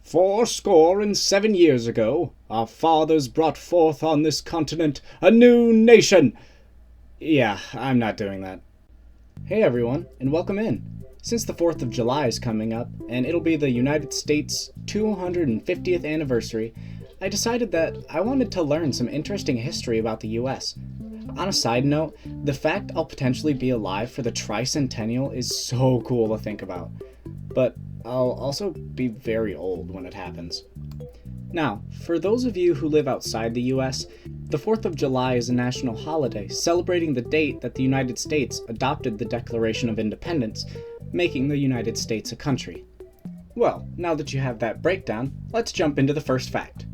"407 years ago, our fathers brought forth on this continent a new nation." Yeah, I'm not doing that. Hey everyone, and welcome in. Since the 4th of July is coming up, and it'll be the United States' 250th anniversary, I decided that I wanted to learn some interesting history about the US. On a side note, the fact I'll potentially be alive for the tricentennial is so cool to think about. But I'll also be very old when it happens. Now, for those of you who live outside the US, the 4th of July is a national holiday celebrating the date that the United States adopted the Declaration of Independence, making the United States a country. Well, now that you have that breakdown, let's jump into the first fact.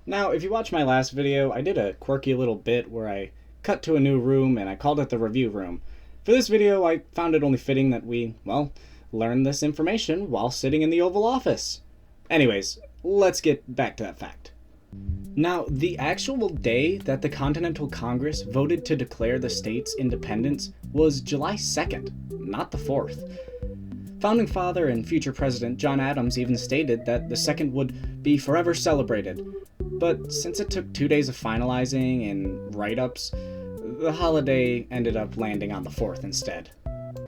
Now, if you watched my last video, I did a quirky little bit where I cut to a new room and I called it the review room. For this video, I found it only fitting that we, learn this information while sitting in the Oval Office. Anyways, let's get back to that fact. Now, the actual day that the Continental Congress voted to declare the state's independence was July 2nd, not the 4th. Founding father and future president John Adams even stated that the 2nd would be forever celebrated. But since it took 2 days of finalizing and write-ups, the holiday ended up landing on the 4th instead. Did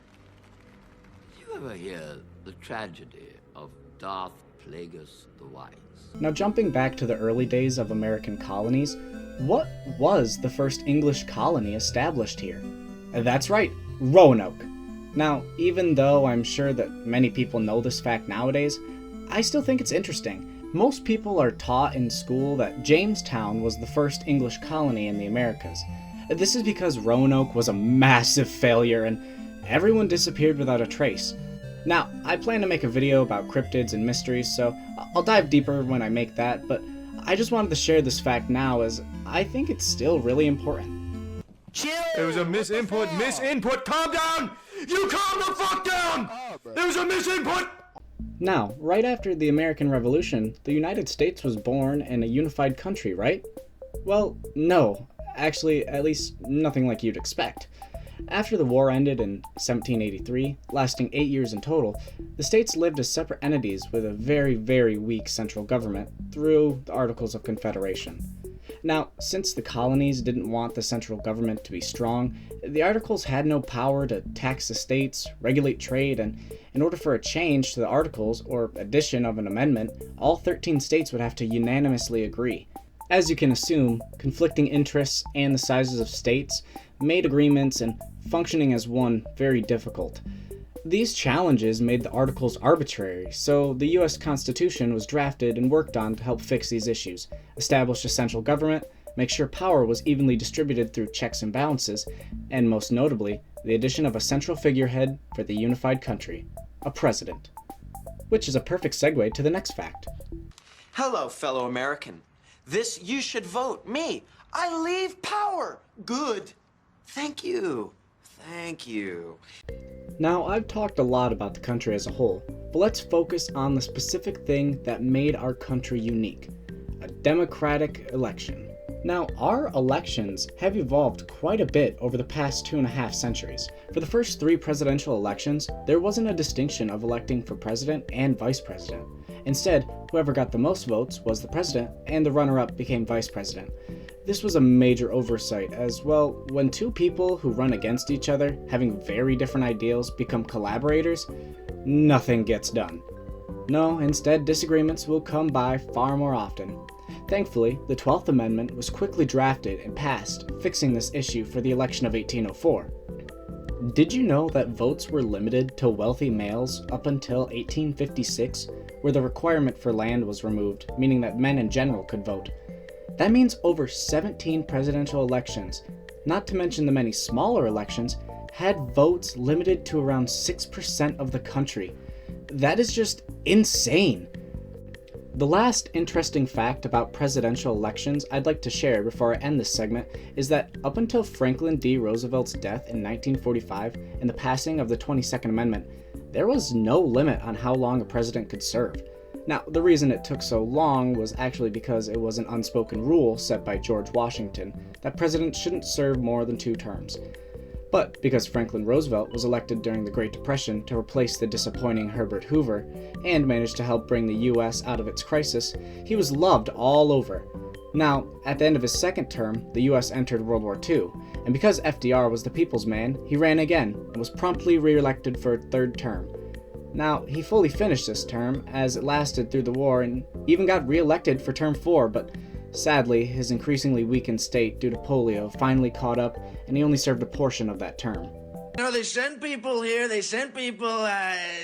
you ever hear the tragedy of Darth Plagueis the Wise? Now, jumping back to the early days of American colonies, what was the first English colony established here? That's right, Roanoke. Now, even though I'm sure that many people know this fact nowadays, I still think it's interesting. Most people are taught in school that Jamestown was the first English colony in the Americas. This is because Roanoke was a massive failure and everyone disappeared without a trace. Now, I plan to make a video about cryptids and mysteries, so I'll dive deeper when I make that, but I just wanted to share this fact now as I think it's still really important. Chill! There was a misinput, calm down! You calm the fuck down! There was a misinput! Now, right after the American Revolution, the United States was born in a unified country, right? Well, no. Actually, at least nothing like you'd expect. After the war ended in 1783, lasting 8 years in total, the states lived as separate entities with a very, very weak central government through the Articles of Confederation. Now, since the colonies didn't want the central government to be strong, the Articles had no power to tax the states, regulate trade, and in order for a change to the Articles or addition of an amendment, all 13 states would have to unanimously agree. As you can assume, conflicting interests and the sizes of states made agreements and functioning as one very difficult. These challenges made the Articles arbitrary, so the US Constitution was drafted and worked on to help fix these issues, establish a central government, make sure power was evenly distributed through checks and balances, and most notably, the addition of a central figurehead for the unified country, a president. Which is a perfect segue to the next fact. Hello, fellow American. This you should vote. Me. I leave power. Good. Thank you. Thank you. Now, I've talked a lot about the country as a whole, but let's focus on the specific thing that made our country unique: a democratic election. Now, our elections have evolved quite a bit over the past 2.5 centuries. For the first 3 presidential elections, there wasn't a distinction of electing for president and vice president. Instead, whoever got the most votes was the president, and the runner-up became vice president. This was a major oversight, as well, when 2 people who run against each other, having very different ideals, become collaborators, nothing gets done. No, instead, disagreements will come by far more often. Thankfully, the 12th Amendment was quickly drafted and passed, fixing this issue for the election of 1804. Did you know that votes were limited to wealthy males up until 1856, where the requirement for land was removed, meaning that men in general could vote? That means over 17 presidential elections, not to mention the many smaller elections, had votes limited to around 6% of the country. That is just insane. The last interesting fact about presidential elections I'd like to share before I end this segment is that up until Franklin D. Roosevelt's death in 1945 and the passing of the 22nd Amendment, there was no limit on how long a president could serve. Now, the reason it took so long was actually because it was an unspoken rule set by George Washington that presidents shouldn't serve more than 2 terms. But because Franklin Roosevelt was elected during the Great Depression to replace the disappointing Herbert Hoover and managed to help bring the US out of its crisis, he was loved all over. Now, at the end of his second term, the US entered World War II, and because FDR was the people's man, he ran again and was promptly re-elected for a third term. Now, he fully finished this term as it lasted through the war and even got re-elected for term 4, but sadly, his increasingly weakened state due to polio finally caught up, and he only served a portion of that term. You know, they send people here, they send people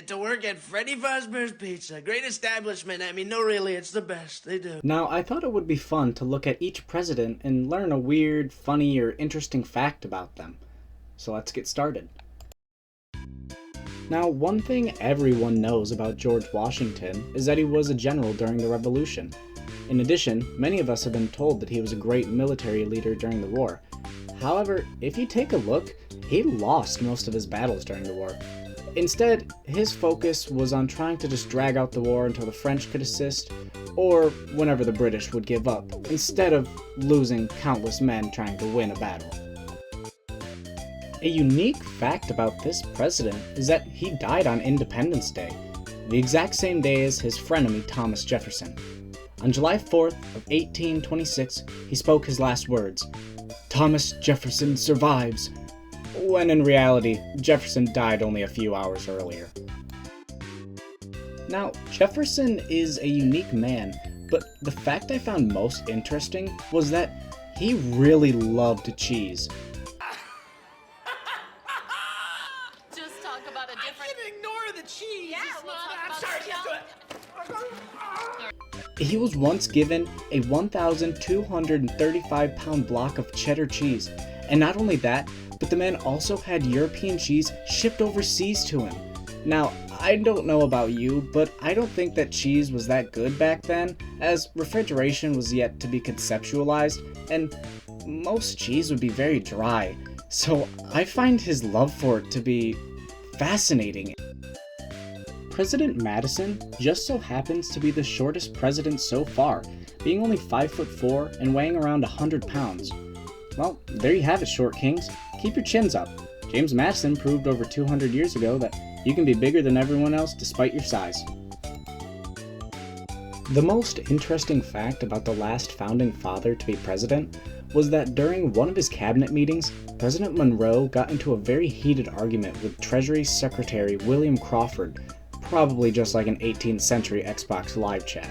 to work at Freddy Fazbear's Pizza. Great establishment. I mean, no, really, it's the best. They do. Now, I thought it would be fun to look at each president and learn a weird, funny, or interesting fact about them. So let's get started. Now, one thing everyone knows about George Washington is that he was a general during the Revolution. In addition, many of us have been told that he was a great military leader during the war. However, if you take a look, he lost most of his battles during the war. Instead, his focus was on trying to just drag out the war until the French could assist, or whenever the British would give up, instead of losing countless men trying to win a battle. A unique fact about this president is that he died on Independence Day, the exact same day as his frenemy Thomas Jefferson. On July 4th of 1826, he spoke his last words, "Thomas Jefferson survives," when in reality, Jefferson died only a few hours earlier. Now, Jefferson is a unique man, but the fact I found most interesting was that he really loved cheese. Just talk about a different... I can ignore the cheese. Yeah, It's we'll not- talk I'm about sorry, the just do it. He was once given a 1,235-pound block of cheddar cheese, and not only that, but the man also had European cheese shipped overseas to him. Now, I don't know about you, but I don't think that cheese was that good back then, as refrigeration was yet to be conceptualized, and most cheese would be very dry, so I find his love for it to be fascinating. President Madison just so happens to be the shortest president so far, being only 5'4" and weighing around 100 pounds. Well, there you have it, short kings. Keep your chins up. James Madison proved over 200 years ago that you can be bigger than everyone else despite your size. The most interesting fact about the last founding father to be president was that during one of his cabinet meetings, President Monroe got into a very heated argument with Treasury Secretary William Crawford, probably just like an 18th century Xbox Live chat.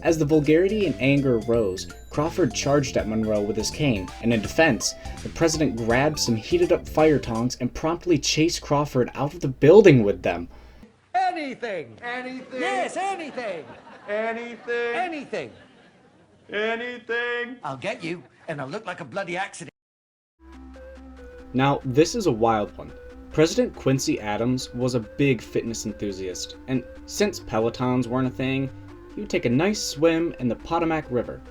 As the vulgarity and anger rose, Crawford charged at Monroe with his cane, and in defense, the president grabbed some heated up fire tongs and promptly chased Crawford out of the building with them. Anything. Anything. Yes, anything. Anything. Anything. Anything. I'll get you, and I'll look like a bloody accident. Now, this is a wild one. President Quincy Adams was a big fitness enthusiast, and since Pelotons weren't a thing, he would take a nice swim in the Potomac River.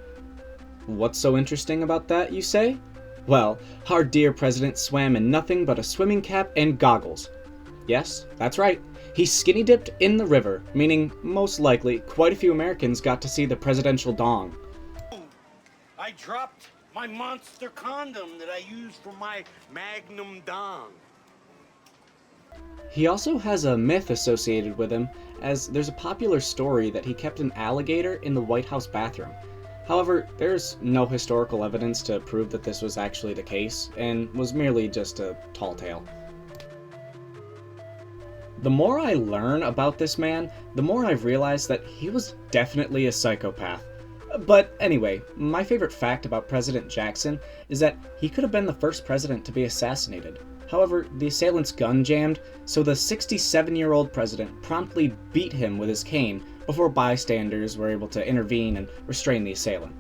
What's so interesting about that, you say? Well, our dear president swam in nothing but a swimming cap and goggles. Yes, that's right. He skinny dipped in the river, meaning most likely quite a few Americans got to see the presidential dong. I dropped my monster condom that I used for my Magnum Dong. He also has a myth associated with him, as there's a popular story that he kept an alligator in the White House bathroom. However, there's no historical evidence to prove that this was actually the case, and was merely just a tall tale. The more I learn about this man, the more I've realized that he was definitely a psychopath. But anyway, my favorite fact about President Jackson is that he could have been the first president to be assassinated. However, the assailant's gun jammed, so the 67-year-old president promptly beat him with his cane before bystanders were able to intervene and restrain the assailant.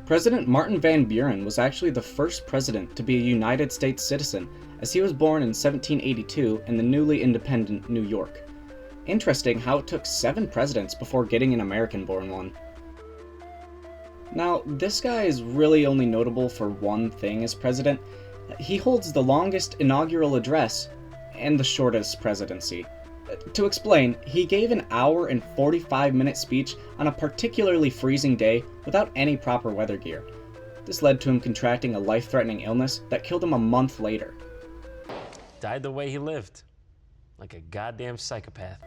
President Martin Van Buren was actually the first president to be a United States citizen, as he was born in 1782 in the newly independent New York. Interesting how it took 7 presidents before getting an American-born one. Now, this guy is really only notable for one thing as president. He holds the longest inaugural address and the shortest presidency. To explain, he gave an hour and 45-minute speech on a particularly freezing day without any proper weather gear. This led to him contracting a life-threatening illness that killed him a month later. Died the way he lived, like a goddamn psychopath.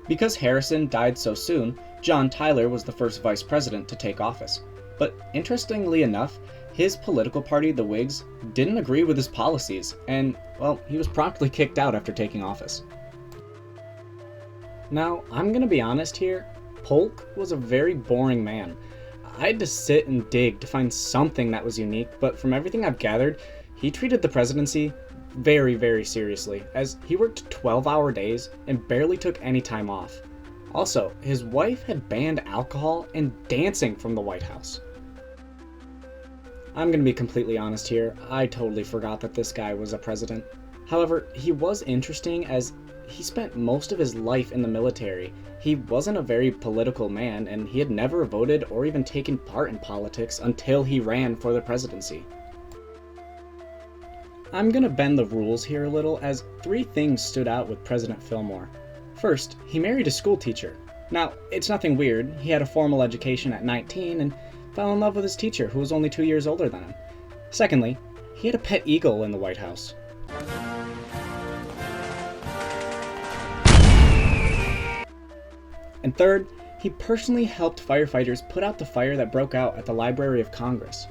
Because Harrison died so soon, John Tyler was the first vice president to take office. But interestingly enough, his political party, the Whigs, didn't agree with his policies, and, well, he was promptly kicked out after taking office. Now, I'm gonna be honest here, Polk was a very boring man. I had to sit and dig to find something that was unique, but from everything I've gathered, he treated the presidency very, very seriously, as he worked 12-hour days and barely took any time off. Also, his wife had banned alcohol and dancing from the White House. I'm gonna be completely honest here, I totally forgot that this guy was a president. However, he was interesting as he spent most of his life in the military. He wasn't a very political man, and he had never voted or even taken part in politics until he ran for the presidency. I'm gonna bend the rules here a little, as 3 things stood out with President Fillmore. First, he married a school teacher. Now, it's nothing weird, he had a formal education at 19 and fell in love with his teacher, who was only 2 years older than him. Secondly, he had a pet eagle in the White House. And third, he personally helped firefighters put out the fire that broke out at the Library of Congress.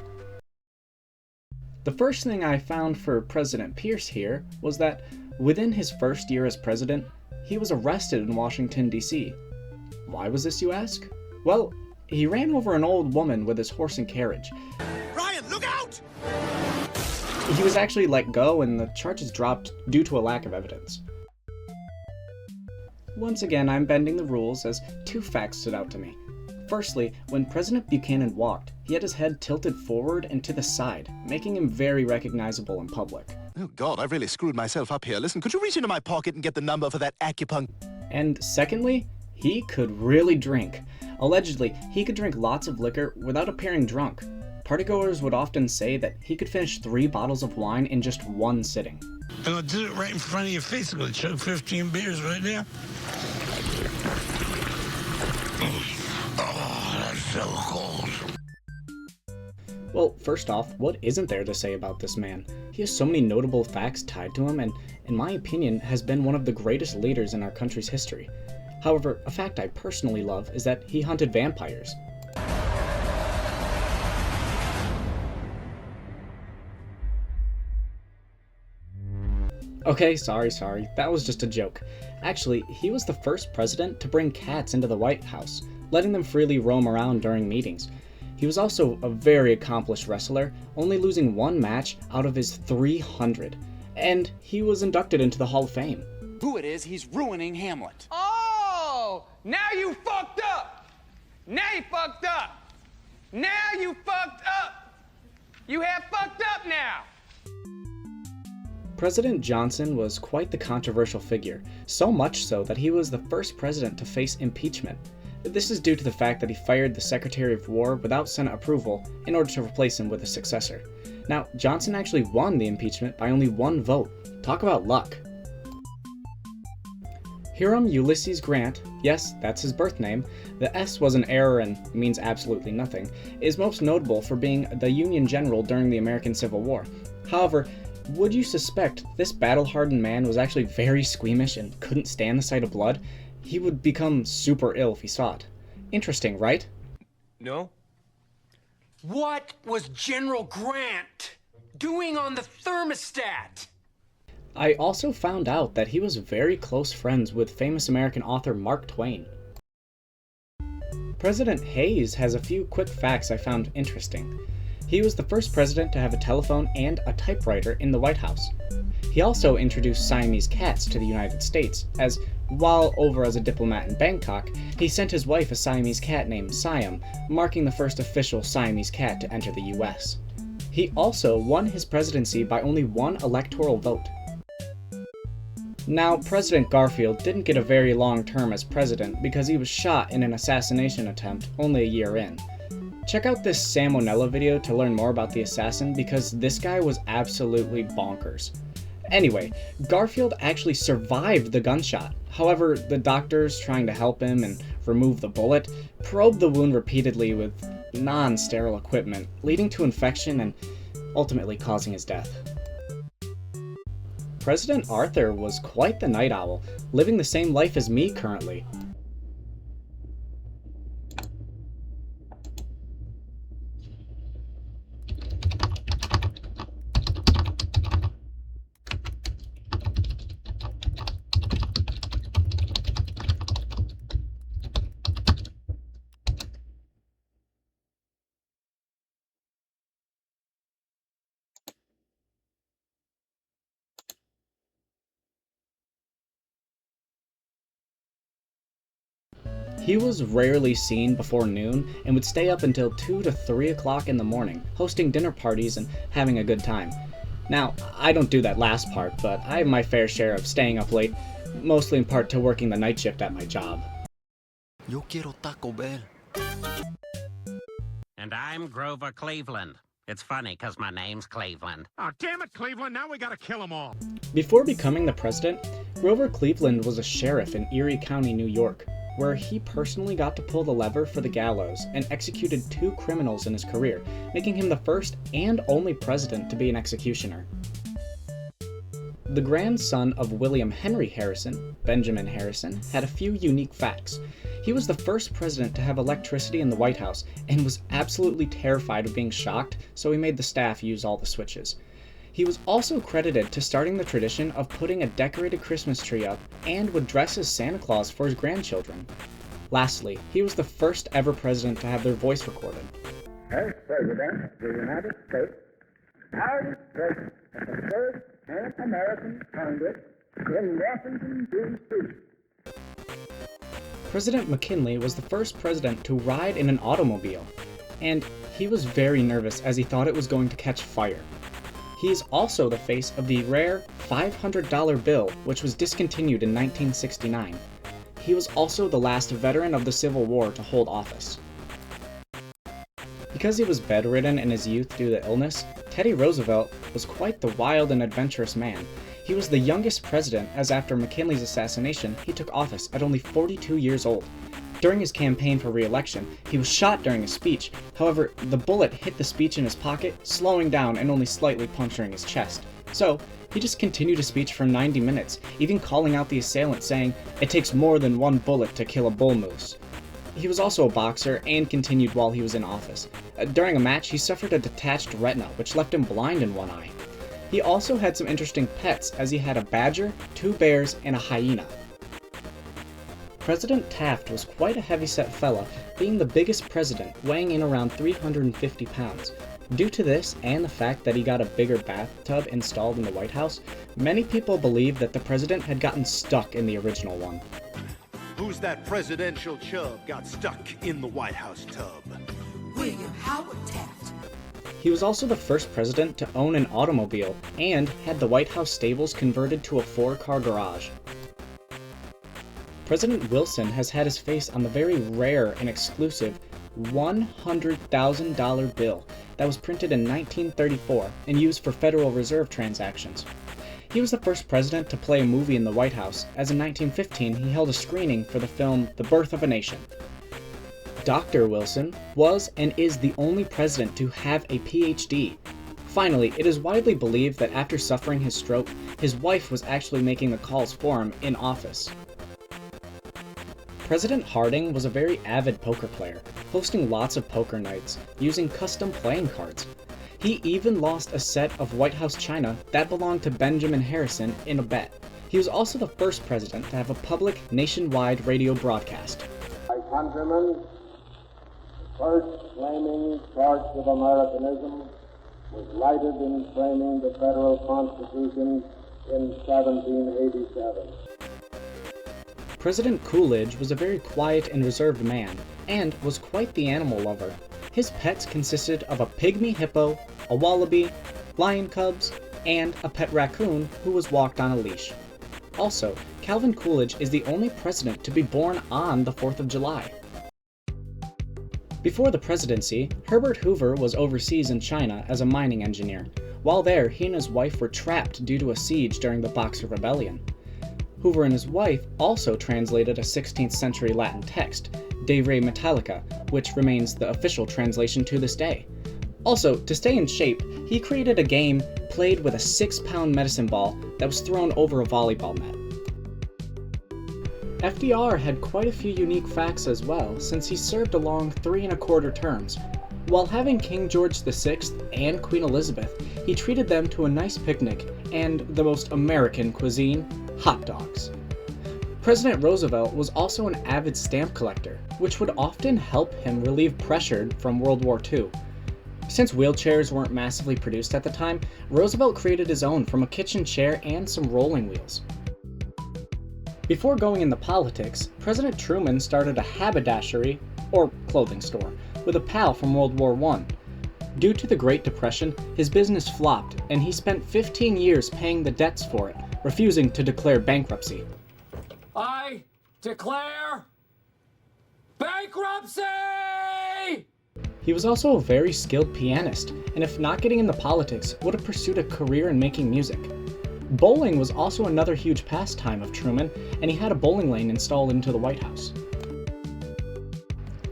The first thing I found for President Pierce here was that within his first year as president, he was arrested in Washington, D.C. Why was this, you ask? Well, he ran over an old woman with his horse and carriage. Ryan, look out! He was actually let go and the charges dropped due to a lack of evidence. Once again, I'm bending the rules as 2 facts stood out to me. Firstly, when President Buchanan walked, he had his head tilted forward and to the side, making him very recognizable in public. Oh God, I've really screwed myself up here. Listen, could you reach into my pocket and get the number for that acupuncture? And secondly, he could really drink. Allegedly, he could drink lots of liquor without appearing drunk. Partygoers would often say that he could finish 3 bottles of wine in just 1 sitting. And I'll do it right in front of your face. I'm gonna chug 15 beers right there. Oh, that's so cold. Well, first off, what isn't there to say about this man? He has so many notable facts tied to him and, in my opinion, has been one of the greatest leaders in our country's history. However, a fact I personally love is that he hunted vampires. Okay, sorry, that was just a joke. Actually, he was the first president to bring cats into the White House, letting them freely roam around during meetings. He was also a very accomplished wrestler, only losing 1 match out of his 300, and he was inducted into the Hall of Fame. Who it is, he's ruining Hamlet. Oh, now you fucked up. Now you fucked up. Now you fucked up. You have fucked up now. President Johnson was quite the controversial figure, so much so that he was the first president to face impeachment. This is due to the fact that he fired the Secretary of War without Senate approval in order to replace him with a successor. Now, Johnson actually won the impeachment by only 1 vote. Talk about luck. Hiram Ulysses Grant, yes, that's his birth name, the S was an error and means absolutely nothing, is most notable for being the Union general during the American Civil War. However, would you suspect this battle-hardened man was actually very squeamish and couldn't stand the sight of blood? He would become super ill if he saw it. Interesting, right? No. What was General Grant doing on the thermostat? I also found out that he was very close friends with famous American author Mark Twain. President Hayes has a few quick facts I found interesting. He was the first president to have a telephone and a typewriter in the White House. He also introduced Siamese cats to the United States, as while over as a diplomat in Bangkok, he sent his wife a Siamese cat named Siam, marking the first official Siamese cat to enter the US. He also won his presidency by only 1 electoral vote. Now, President Garfield didn't get a very long term as president because he was shot in an assassination attempt only a year in. Check out this Salmonella video to learn more about the assassin because this guy was absolutely bonkers. Anyway, Garfield actually survived the gunshot. However, the doctors trying to help him and remove the bullet probed the wound repeatedly with non-sterile equipment, leading to infection and ultimately causing his death. President Arthur was quite the night owl, living the same life as me currently. He was rarely seen before noon and would stay up until 2 to 3 o'clock in the morning, hosting dinner parties and having a good time. Now, I don't do that last part, but I have my fair share of staying up late, mostly in part to working the night shift at my job. Yo quiero Taco Bell. And I'm Grover Cleveland. It's funny, because my name's Cleveland. Oh, damn it, Cleveland, now we gotta kill them all. Before becoming the president, Grover Cleveland was a sheriff in Erie County, New York, where he personally got to pull the lever for the gallows and executed 2 criminals in his career, making him the first and only president to be an executioner. The grandson of William Henry Harrison, Benjamin Harrison, had a few unique facts. He was the first president to have electricity in the White House and was absolutely terrified of being shocked, so he made the staff use all the switches. He was also credited to starting the tradition of putting a decorated Christmas tree up and would dress as Santa Claus for his grandchildren. Lastly, he was the first ever president to have their voice recorded. As President of the United States, I was present at the first American Congress in Washington, D.C. President McKinley was the first president to ride in an automobile, and he was very nervous as he thought it was going to catch fire. He is also the face of the rare $500 bill, which was discontinued in 1969. He was also the last veteran of the Civil War to hold office. Because he was bedridden in his youth due to illness, Teddy Roosevelt was quite the wild and adventurous man. He was the youngest president, as after McKinley's assassination, he took office at only 42 years old. During his campaign for re-election, he was shot during a speech. However, the bullet hit the speech in his pocket, slowing down and only slightly puncturing his chest. So, he just continued his speech for 90 minutes, even calling out the assailant saying, "It takes more than one bullet to kill a bull moose." He was also a boxer and continued while he was in office. During a match, he suffered a detached retina, which left him blind in one eye. He also had some interesting pets, as he had a badger, 2 bears, and a hyena. President Taft was quite a heavy-set fella, being the biggest president, weighing in around 350 pounds. Due to this, and the fact that he got a bigger bathtub installed in the White House, many people believe that the president had gotten stuck in the original one. Who's that presidential chub got stuck in the White House tub? William Howard Taft. He was also the first president to own an automobile, and had the White House stables converted to a 4-car garage. President Wilson has had his face on the very rare and exclusive $100,000 bill that was printed in 1934 and used for Federal Reserve transactions. He was the first president to play a movie in the White House, as in 1915 he held a screening for the film The Birth of a Nation. Dr. Wilson was and is the only president to have a PhD. Finally, it is widely believed that after suffering his stroke, his wife was actually making the calls for him in office. President Harding was a very avid poker player, hosting lots of poker nights, using custom playing cards. He even lost a set of White House china that belonged to Benjamin Harrison in a bet. He was also the first president to have a public, nationwide radio broadcast. My countrymen, the first flaming torch of Americanism was lighted in framing the federal Constitution in 1787. President Coolidge was a very quiet and reserved man, and was quite the animal lover. His pets consisted of a pygmy hippo, a wallaby, lion cubs, and a pet raccoon who was walked on a leash. Also, Calvin Coolidge is the only president to be born on the 4th of July. Before the presidency, Herbert Hoover was overseas in China as a mining engineer. While there, he and his wife were trapped due to a siege during the Boxer Rebellion. Hoover and his wife also translated a 16th century Latin text, De Re Metallica, which remains the official translation to this day. Also, to stay in shape, he created a game played with a 6-pound medicine ball that was thrown over a volleyball net. FDR had quite a few unique facts as well, since he served a long 3¼ terms. While having King George VI and Queen Elizabeth, he treated them to a nice picnic and the most American cuisine, hot dogs. President Roosevelt was also an avid stamp collector, which would often help him relieve pressure from World War II. Since wheelchairs weren't massively produced at the time, Roosevelt created his own from a kitchen chair and some rolling wheels. Before going into politics, President Truman started a haberdashery, or clothing store, with a pal from World War I. Due to the Great Depression, his business flopped, and he spent 15 years paying the debts for it, refusing to declare bankruptcy. I declare bankruptcy! He was also a very skilled pianist, and if not getting into politics, would have pursued a career in making music. Bowling was also another huge pastime of Truman, and he had a bowling lane installed into the White House.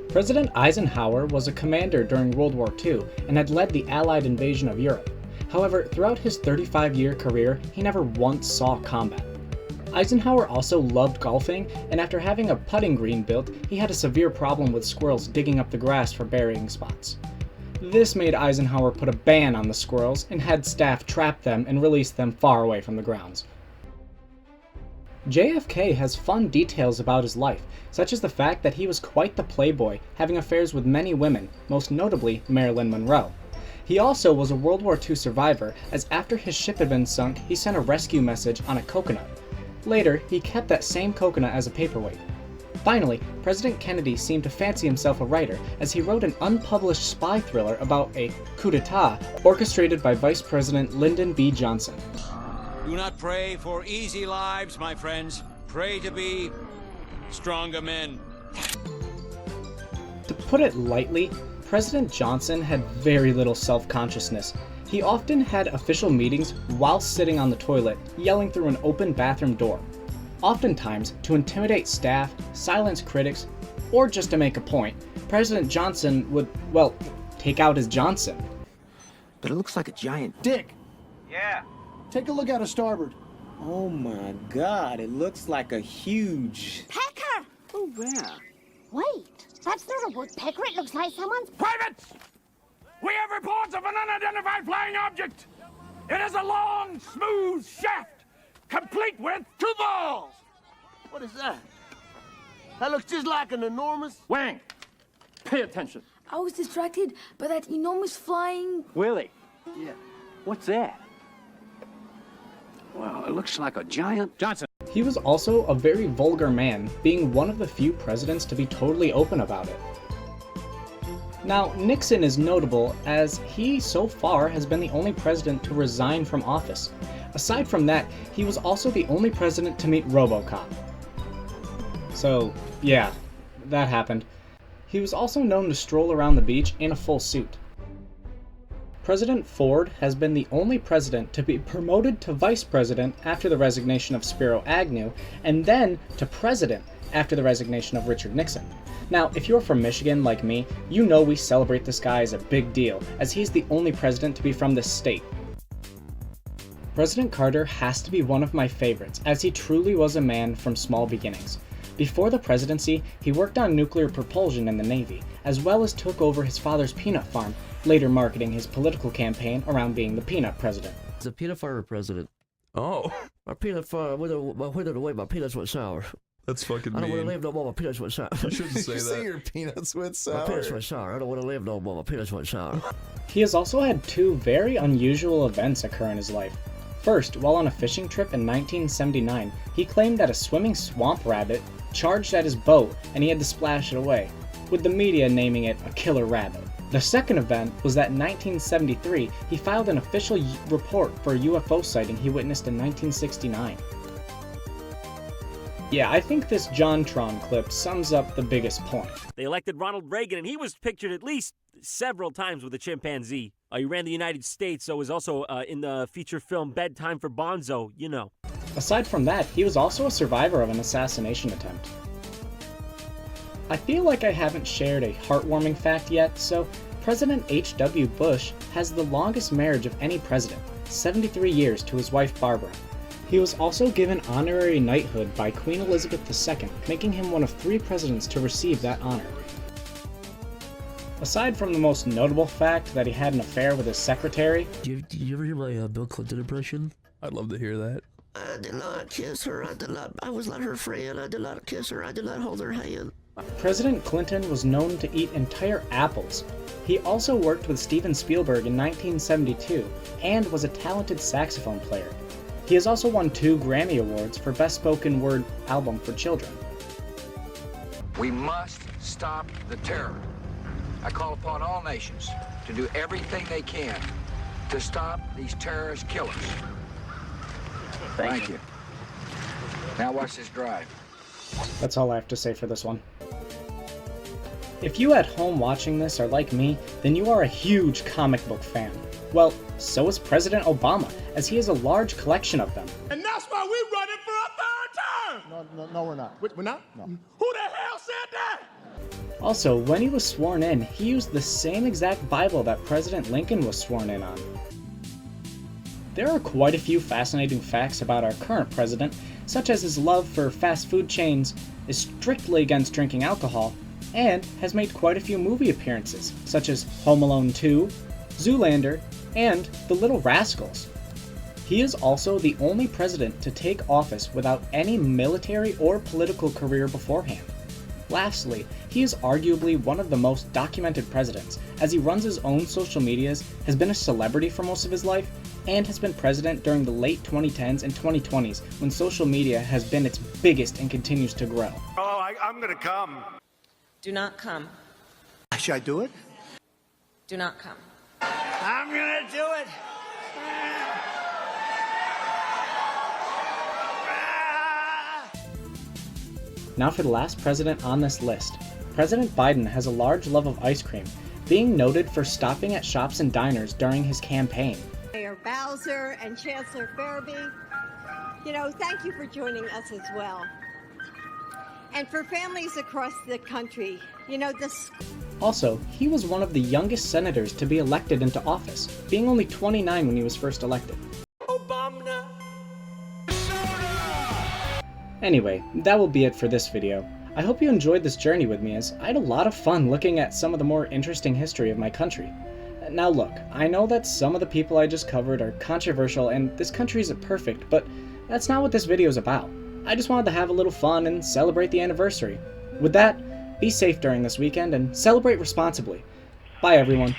President Eisenhower was a commander during World War II and had led the Allied invasion of Europe. However, throughout his 35-year career, he never once saw combat. Eisenhower also loved golfing, and after having a putting green built, he had a severe problem with squirrels digging up the grass for burying spots. This made Eisenhower put a ban on the squirrels and had staff trap them and release them far away from the grounds. JFK has fun details about his life, such as the fact that he was quite the playboy, having affairs with many women, most notably Marilyn Monroe. He also was a World War II survivor, as after his ship had been sunk, he sent a rescue message on a coconut. Later, he kept that same coconut as a paperweight. Finally, President Kennedy seemed to fancy himself a writer, as he wrote an unpublished spy thriller about a coup d'etat orchestrated by Vice President Lyndon B. Johnson. Do not pray for easy lives, my friends. Pray to be stronger men. To put it lightly, President Johnson had very little self-consciousness. He often had official meetings while sitting on the toilet, yelling through an open bathroom door. Oftentimes, to intimidate staff, silence critics, or just to make a point, President Johnson would, well, take out his Johnson. But it looks like a giant Dick, Yeah. take a look out of starboard. Oh my God, it looks like a huge... Pecker! Oh, where? Wait, that's not a woodpecker. It looks like someone's... Privates! We have reports of an unidentified flying object! It is a long, smooth shaft, complete with 2 balls! What is that? That looks just like an enormous... Wang, pay attention. I was distracted by that enormous flying... Willie. Yeah. What's that? Well, it looks like a giant... Johnson. He was also a very vulgar man, being one of the few presidents to be totally open about it. Now, Nixon is notable as he, so far, has been the only president to resign from office. Aside from that, he was also the only president to meet RoboCop. So, yeah, that happened. He was also known to stroll around the beach in a full suit. President Ford has been the only president to be promoted to vice president after the resignation of Spiro Agnew, and then to president after the resignation of Richard Nixon. Now, if you're from Michigan like me, you know we celebrate this guy as a big deal, as he's the only president to be from this state. President Carter has to be one of my favorites, as he truly was a man from small beginnings. Before the presidency, he worked on nuclear propulsion in the Navy, as well as took over his father's peanut farm, later marketing his political campaign around being the peanut president. The peanut farmer president. Oh. My peanut farm, when it away, my peanuts went sour. That's fucking I don't want mean. to live no more, my peanuts went sour. You shouldn't say You that. say your peanuts went sour. My peanuts went sour. I don't want to live no more, my peanuts went sour. He has also had 2 very unusual events occur in his life. First, while on a fishing trip in 1979, he claimed that a swimming swamp rabbit charged at his boat and he had to splash it away, with the media naming it a killer rabbit. The second event was that in 1973, he filed an official report for a UFO sighting he witnessed in 1969. Yeah, I think this JonTron clip sums up the biggest point. They elected Ronald Reagan, and he was pictured at least several times with a chimpanzee. He ran the United States, so was also in the feature film Bedtime for Bonzo, you know. Aside from that, he was also a survivor of an assassination attempt. I feel like I haven't shared a heartwarming fact yet, so President H.W. Bush has the longest marriage of any president, 73 years, to his wife Barbara. He was also given honorary knighthood by Queen Elizabeth II, making him one of 3 presidents to receive that honor. Aside from the most notable fact that he had an affair with his secretary... Did you ever hear my Bill Clinton impression? I'd love to hear that. I did not kiss her, I was not her friend, I did not kiss her, I did not hold her hand. President Clinton was known to eat entire apples. He also worked with Steven Spielberg in 1972, and was a talented saxophone player. He has also won 2 Grammy Awards for Best Spoken Word Album for Children. We must stop the terror. I call upon all nations to do everything they can to stop these terrorist killers. Thank you. Now watch this drive. That's all I have to say for this one. If you at home watching this are like me, then you are a huge comic book fan. Well, so is President Obama, as he has a large collection of them. And that's why we're running for a 3rd term! No, we're not. We're not? No. Who the hell said that? Also, when he was sworn in, he used the same exact Bible that President Lincoln was sworn in on. There are quite a few fascinating facts about our current president, such as his love for fast food chains, is strictly against drinking alcohol, and has made quite a few movie appearances, such as Home Alone 2, Zoolander, and The Little Rascals. He is also the only president to take office without any military or political career beforehand. Lastly, he is arguably one of the most documented presidents, as he runs his own social medias, has been a celebrity for most of his life, and has been president during the late 2010s and 2020s when social media has been its biggest and continues to grow. Oh, I'm gonna come. Do not come. Should I do it? Do not come. I'm gonna do it. Now for the last president on this list. President Biden has a large love of ice cream, being noted for stopping at shops and diners during his campaign. Mayor Bowser and Chancellor Farabee, thank you for joining us as well. And for families across the country, this... Also, he was one of the youngest senators to be elected into office, being only 29 when he was first elected. Obama. Anyway, that will be it for this video. I hope you enjoyed this journey with me, as I had a lot of fun looking at some of the more interesting history of my country. Now look, I know that some of the people I just covered are controversial and this country isn't perfect, but that's not what this video is about. I just wanted to have a little fun and celebrate the anniversary. With that, be safe during this weekend and celebrate responsibly. Bye everyone.